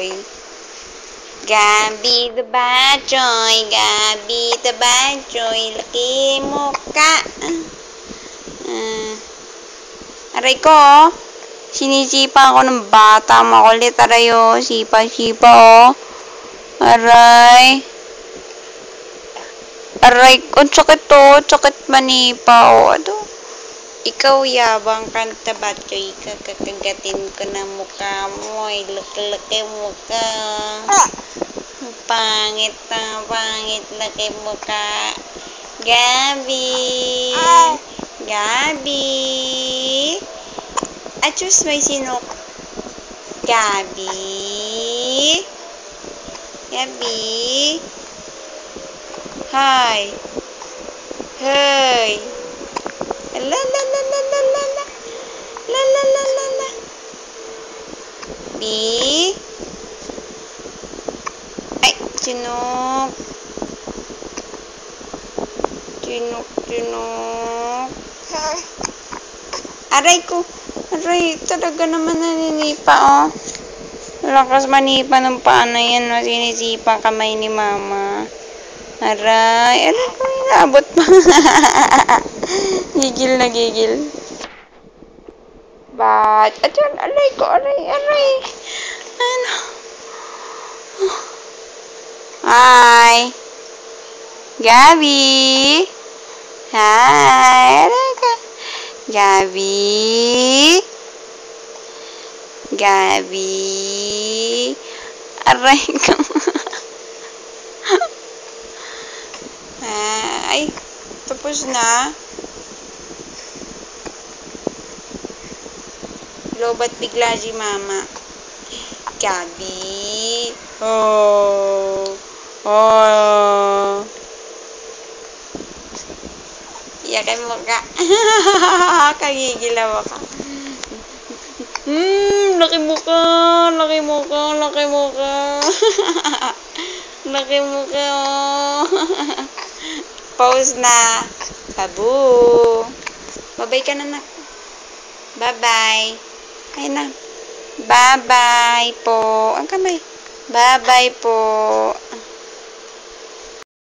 Bachoy. Gabi the Bachoy. Gabi the Bachoy. Laki muka. Aray ko, oh. Sinisipa ako ng bata. Makulit. Aray, oh. Sipa-sipa, oh. Aray. Aray ko. Sakit, oh. Sakit manipa, oh. Ano? Ikaw yabang kanta Bachoy. Kakagatin ko ng mukha mo. Ay, laki-laki mukha. Pangit na, pangit. Laki mukha. Gabi. Gabi. Achus, may sinok. Gabi. Gabi. Hi. Hey. La la la la la la la. La la la la la. Bi. Ay, sinok. Sinok, sinok. Aray ko. Aray, talaga naman naninipa, oh. Lakas manipa ng paa na yan, no? Sinisipa kamay ni mama. Aray. Aray ko, inaabot pa. Gigil na gigil. Ayan, aray ko, aray, aray. Ano? Hi. Gabi. Hi. Aray ka. Gabi. Gabi. Aray ko. Ay, tapos na. Lobat bigla si mama. Gabi. Oh. Oh. Iyakan mo ka. Kagigilaw ka. Laki mo ka. Laki mo ka. Laki mo ka. Laki mo ka. Pause na. Babu. Bye-bye ka na, nak. Bye-bye. Ay na. Bye-bye po. Ang kamay. Bye-bye po.